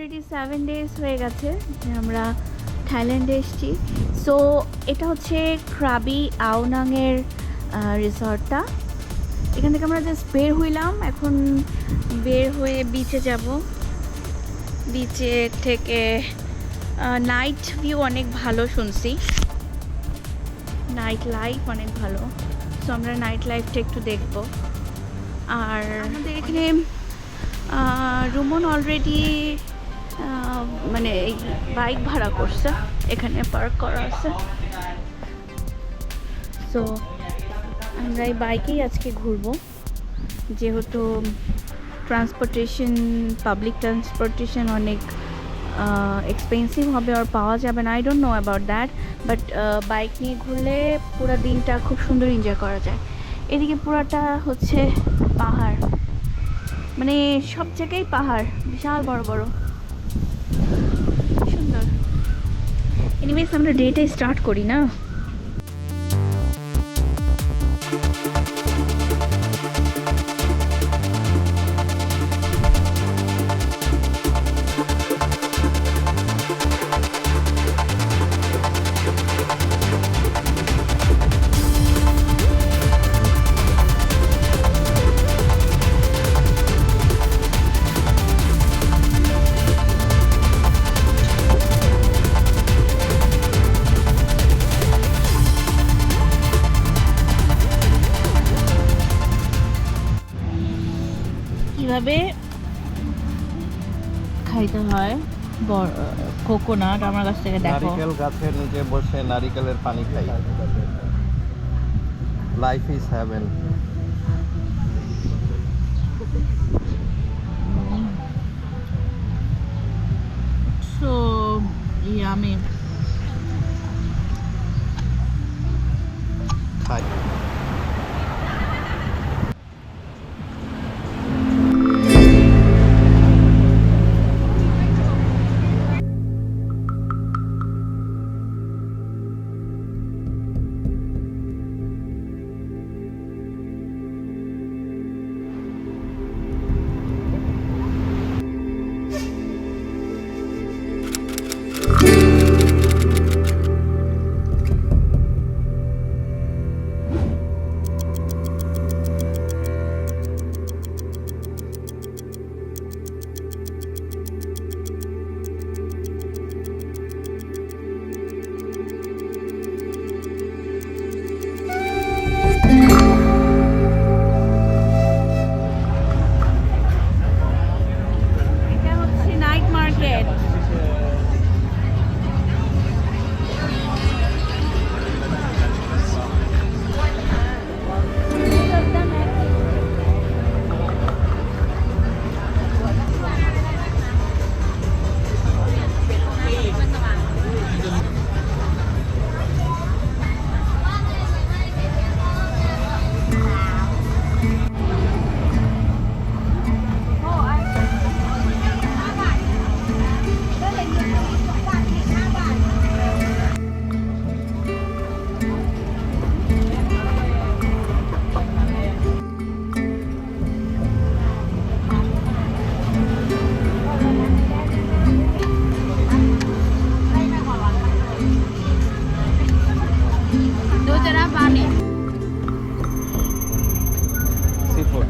Already 7 days হয়ে গেছে যে আমরা থাইল্যান্ডে এসেছি। সো এটা হচ্ছে ক্রাবি আওনাংয়ের রিসর্টটা। এখান থেকে আমরা জাস্ট বের হইলাম, এখন বের হয়ে বিচে যাব। বিচে থেকে নাইট ভিউ অনেক ভালো শুনছি, নাইট লাইফ অনেক ভালো। সো আমরা নাইট লাইফটা একটু দেখব। আর আমাদের এখানে রুমন অলরেডি মানে বাইক ভাড়া করছে, এখানে পার্ক করা আছে। সো আমরা এই বাইকেই আজকে ঘুরবো, যেহেতু ট্রান্সপোর্টেশন পাবলিক ট্রান্সপোর্টেশন অনেক এক্সপেন্সিভ হবে আর পাওয়া যাবে না। I don't know about that, but bike নিয়ে ঘুরলে পুরো দিনটা খুব সুন্দর এনজয় করা যায়। এদিকে পুরাটা হচ্ছে পাহাড়, মানে সব জায়গায় পাহাড়, বিশাল বড় বড়, সুন্দর। এনিওয়েজ আমরা ডেটা স্টার্ট করি না। কিভাবে খাইতে হয় কোকোনাট আমার কাছ থেকে দেখো। নারিকেল গাছের নিচে বসে নারিকেলের পানি খাই। Life is heaven. So yummy. খাই। এটা হচ্ছে নাইট মার্কেট। Seafood.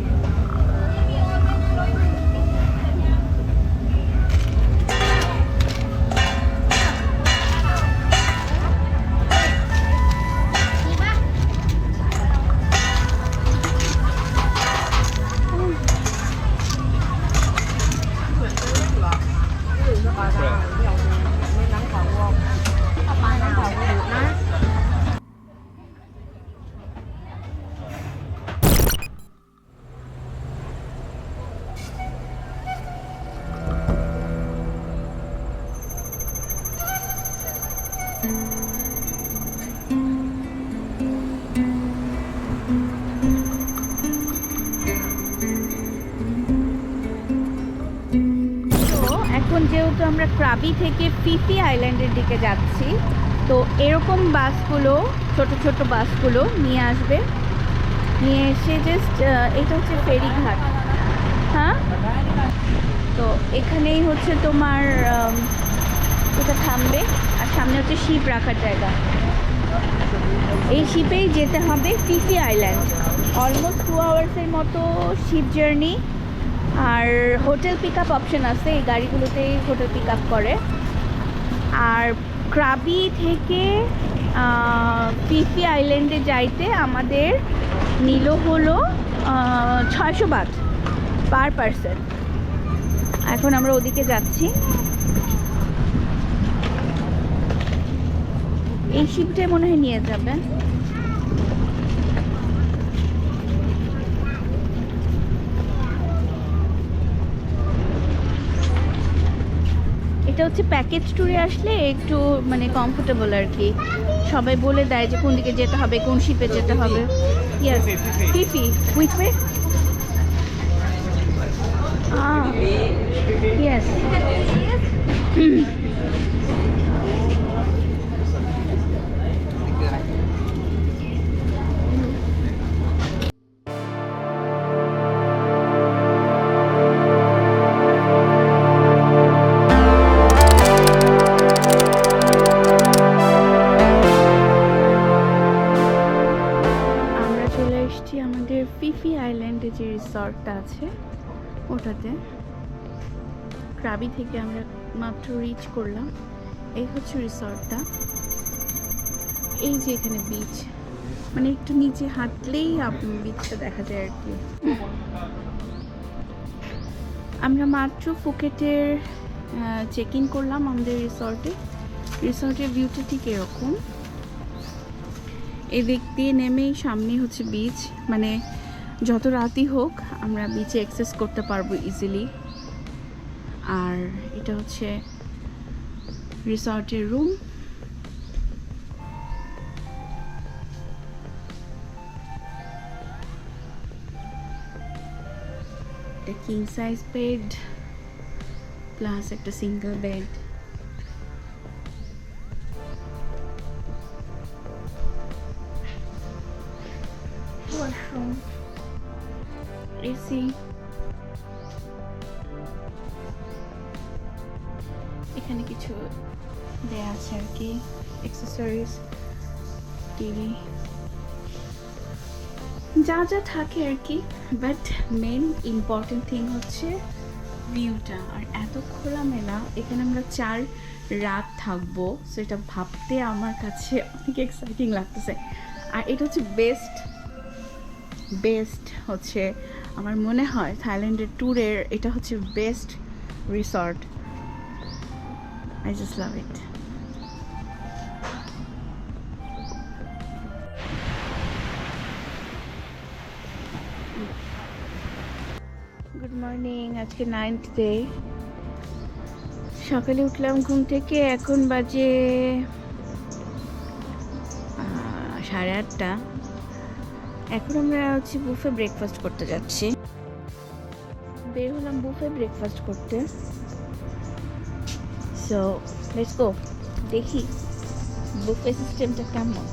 এখন যেহেতু আমরা ক্রাবি থেকে ফিফি আইল্যান্ডের দিকে যাচ্ছি, তো এরকম বাসগুলো, ছোট ছোট বাসগুলো নিয়ে আসবে, নিয়ে এসে জাস্ট এটা হচ্ছে ফেরিঘাট। হ্যাঁ, তো এখানেই হচ্ছে তোমার এটা থামবে, আর সামনে হচ্ছে শিপ রাখার জায়গা। এই শিপেই যেতে হবে ফিফি আইল্যান্ড। অলমোস্ট 2 আওয়ার্সের মতো শিপ জার্নি। আর হোটেল পিক আপ অপশন আছে, এই গাড়িগুলোতেই হোটেল পিক আপ করে। আর ক্রাবি থেকে ফিফি আইল্যান্ডে যাইতে আমাদের নিল হলো 600 বাট পার পারসন। এখন আমরা ওদিকে যাচ্ছি। এই শিপটাই মনে হয় নিয়ে যাবে। এটা হচ্ছে প্যাকেজ ট্যুরে আসলে একটু মানে কমফোর্টেবল আর কি, সবাই বলে দেয় যে কোন দিকে যেতে হবে, কোন শিপে যেতে হবে। Yes, Phi Phi which way? Yes. আমাদের ফিফি আইল্যান্ডে যে রিসর্টটা আছে ওটাতে, ক্রাবি থেকে আমরা মাত্র রিচ করলাম। এই হচ্ছে রিসর্টটা। এই যে এখানে বিচ, মানে একটু নিচে হাঁটলেই বিচটা দেখা যায় আর কি। আমরা মাত্র ফুকেটের চেক ইন করলাম আমাদের রিসর্টে। রিসর্টের ভিউটা ঠিক এরকম। এদিক দিয়ে নেমেই সামনে হচ্ছে বিচ, মানে যত রাতই হোক আমরা বিচে অ্যাক্সেস করতে পারবো ইজিলি। আর এটা হচ্ছে রিসর্টের রুম। একটা কিং সাইজ বেড প্লাস একটা সিঙ্গেল বেড। এসি, এখানে কিছু দেয়া আছে আর কি, অ্যাক্সেসরিজ, টিভি, যা যা থাকে আর কি। বাট মেন ইম্পর্টেন্ট থিং হচ্ছে ভিউটা। আর এত খোলামেলা, এখানে আমরা 4 রাত থাকবো, সেটা ভাবতে আমার কাছে অনেক এক্সাইটিং লাগতেছে। আর এটা হচ্ছে বেস্ট হচ্ছে আমার মনে হয় থাইল্যান্ডের ট্যুরের এটা হচ্ছে best resort. I just love it. Good morning, আজকে 9th ডে। সকালে উঠলাম ঘুম থেকে, এখন বাজে 8:30। এখন আমরা হচ্ছে বুফে ব্রেকফাস্ট করতে যাচ্ছি। বের হলাম বুফে ব্রেকফাস্ট করতে। সো লেটস গো, দেখি বুফে সিস্টেমটা কেমন।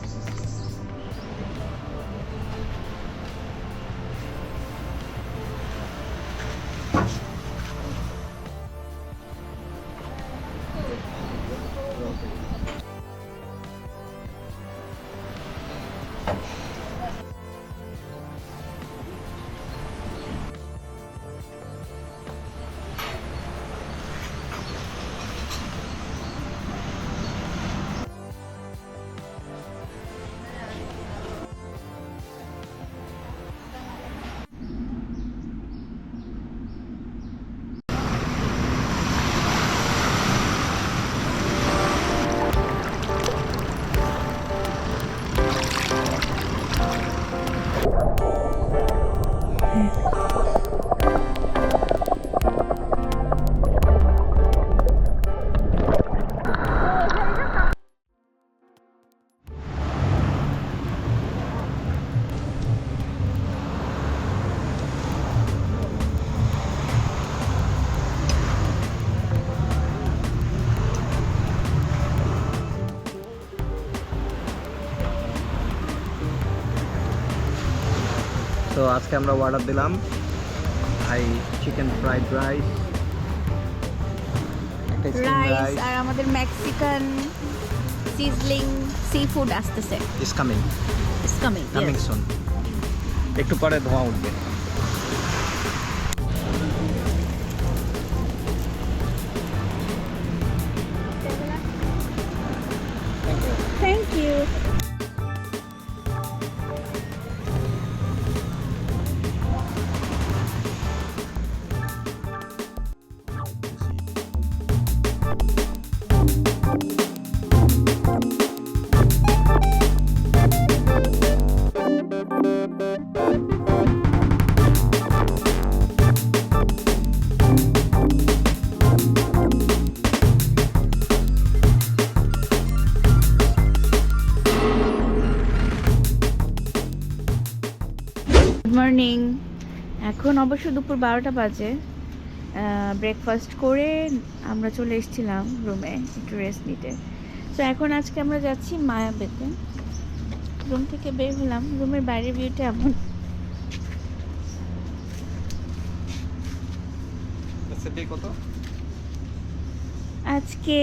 তো আজকে আমরা অর্ডার দিলাম chicken fried rice, tasting rice rice আর আমাদের মেক্সিকান সিজলিং সি ফুড আসতেছে। is coming. It's coming. Coming soon. একটু পরে ধোঁয়া উঠবে। Thank you. Good morning. এখন অবশ্য দুপুর 12টা বাজে। ব্রেকফাস্ট করে আমরা চলে এসেছিলাম রুমে একটু রেস্ট নিতে। তো এখন আজকে আমরা যাচ্ছি মায়াবেতে। রুম থেকে বের হলাম, রুমের বাইরের ভিউটা এমন। কত? আজকে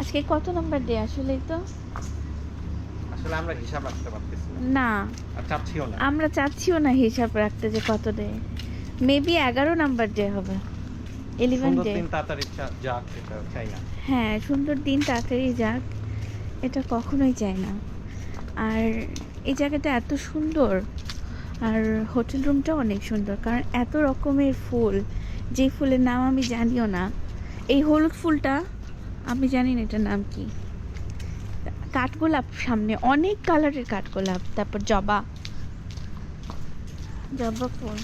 আজকে কত নাম্বার ডে আসলেই তো আসলে আমরা হিসাব রাখতে পারতেছি না। না, আর চাচ্ছিও না। আমরা চাচ্ছিও না হিসাব রাখতে যে কত ডে। মেবি 11 নাম্বার ডে হবে, 11 সুন্দর ডে। দিন তাড়াতাড়ি যাক, এটা চাই না। হ্যাঁ, সুন্দর দিন তাড়াতাড়ি যাক, এটা কখনোই চাই না। আর এই জায়গাটা এত সুন্দর, আর হোটেল রুমটা অনেক সুন্দর, কারণ এত রকমের ফুল, যে ফুলের নাম আমি জানিও না। এই হলুদ ফুলটা আমি জানি না এটার নাম কি। কাঠগোলাপ, সামনে অনেক কালারের কাঠগোলাপ, তারপর জবা ফুল।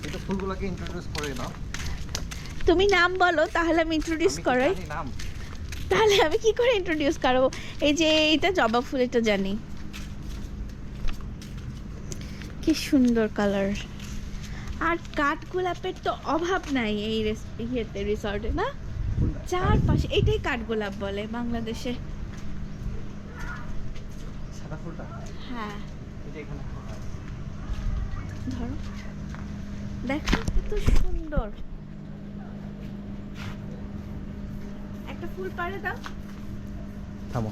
এটা ফুলগুলোকে ইন্ট্রোডিউস করে নাও। তুমি নাম বলো, তাহলে আমি ইন্ট্রোডিউস করাই। আমি নাম তাহলে আমি কি করে ইন্ট্রোডিউস করবো? এই যে এটা জবা ফুল, এটা জানি। কি সুন্দর কালার। আর কাঠগোলাপের তো অভাব নাই এই ইয়েতে, রিসর্টে না? চারপাশে এটাই কাঠগোলাপ বলে বাংলাদেশে। সাদা ফুলটা হ্যাঁ, এই যে এখানে ধরো, দেখো কত সুন্দর। একটা ফুল পাড়ে দাও। থামো।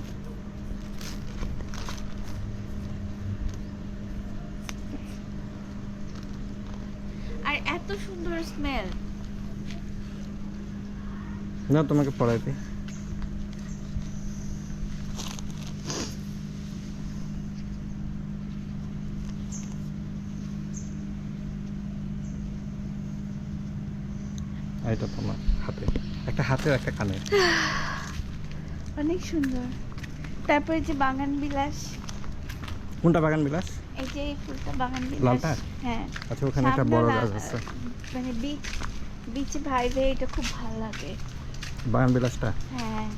আর এত সুন্দর স্মেল। না, তোমাকে পড়াইতে। এটা তোমার হাতে, একটা হাতে একটা কানে। অনেক সুন্দর। তারপরে যে বাগান বিলাস, কোনটা বাগান বিলাস? এই যে এই ফুলটা বাগান বিলাস। লালটা? হ্যাঁ, আচ্ছা, ওখানে একটা বড় গাছ আছে। মানে বিচে ভাইবে, এটা খুব ভালো লাগে। বাগান বিলাসটা? হ্যাঁ,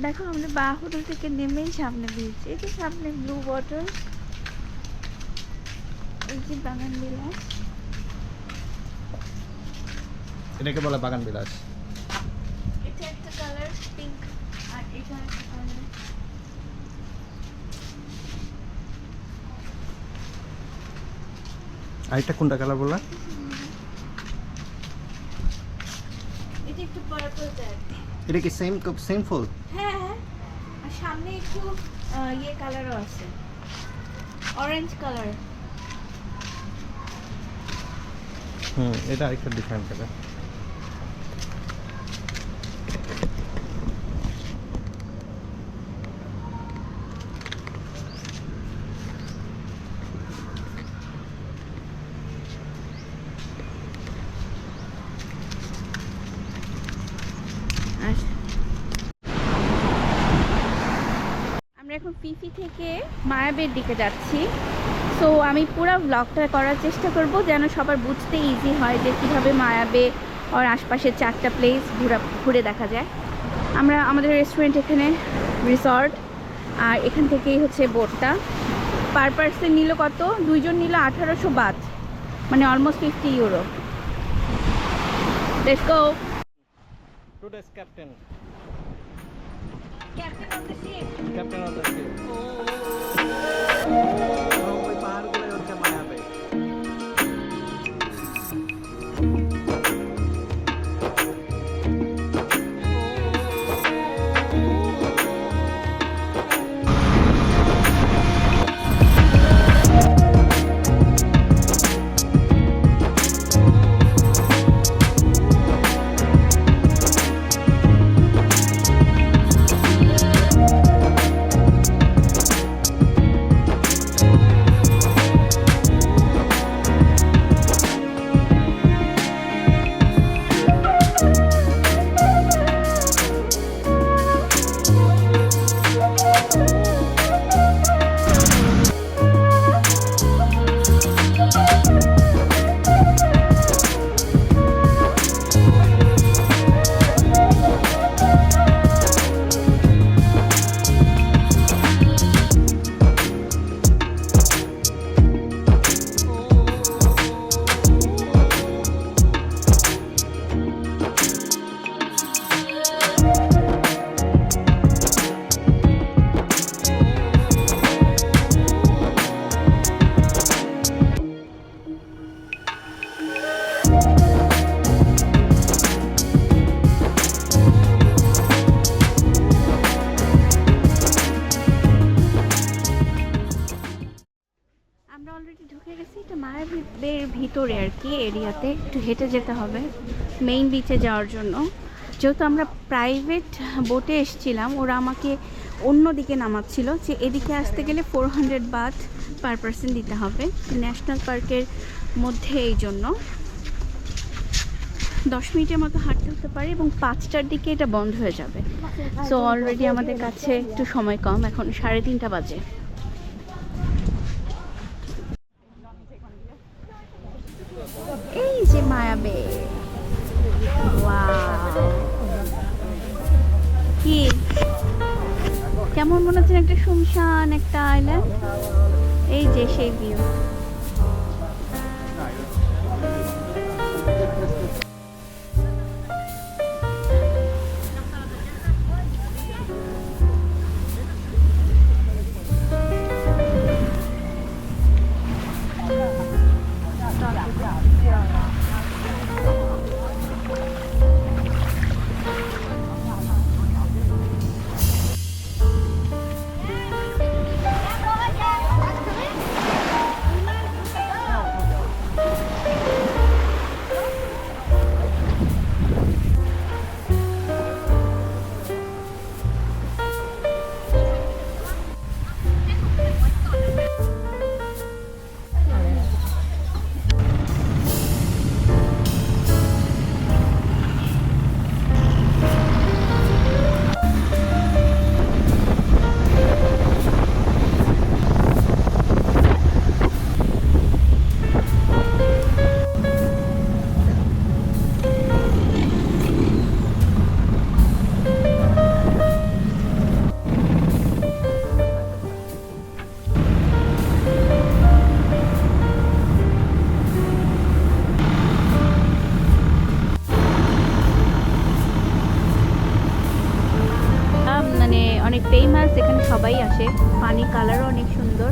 দেখো আমরা হোটেল থেকে নেমেই সামনে বিচ, এই যে সামনে ব্লু ওয়াটার, এই যে বাগান বিলাস। এটাকে বলে বাগান বিলাস। এটা একটা কালার পিঙ্ক, আর এটা একটা কালার। আর এটা কোনটা কালার বললা? এটা একটু পার্পল টাইপ। এটা কি সেম ফুল? হ্যাঁ, আর সামনে একটু ইয়ে কালারও আছে, অরেঞ্জ কালার। এটা আরেকটা ডিফারেন্ট কালার। আমরা এখন ফিফি থেকে মায়াবের দিকে যাচ্ছি। সো আমি পুরো ব্লগটা করার চেষ্টা করব যেন সবার বুঝতে ইজি হয় যে কীভাবে মায়াবে আর আশপাশের 4টা প্লেস ঘুরে দেখা যায়। আমরা আমাদের রেস্টুরেন্ট এখানে, রিসর্ট, আর এখান থেকেই হচ্ছে বোটটা। পার পার্সন নিল কত? 2 জন নিল 1800 বাত, মানে almost 50 euro. Let's go. Today's captain. Captain of the ship. Captain of the ship. ওই পাহাড়গুলোই হচ্ছে মায়াবে। ভিতরে আর কি এরিয়াতে, একটু হেঁটে যেতে হবে মেইন বিচে যাওয়ার জন্য। যেহেতু আমরা প্রাইভেট বোটে এসেছিলাম, ওরা আমাকে অন্য দিকে নামাচ্ছিল, যে এদিকে আসতে গেলে 400 বাট পার পারসন দিতে হবে ন্যাশনাল পার্কের মধ্যে। এই জন্য 10 মিনিটের মতো হাঁটতে হতে পারে এবং 5টার দিকে এটা বন্ধ হয়ে যাবে। সো অলরেডি আমাদের কাছে একটু সময় কম, এখন 3:30 বাজে। এই যে মায়াবে, ওয়াও, কি কেমন মনে হচ্ছে? একটা শুনশান একটা আইল্যান্ড। এই যে সেই ভিউ। মানে অনেক ফেমাস, এখানে সবাই আসে। পানি কালারও অনেক সুন্দর।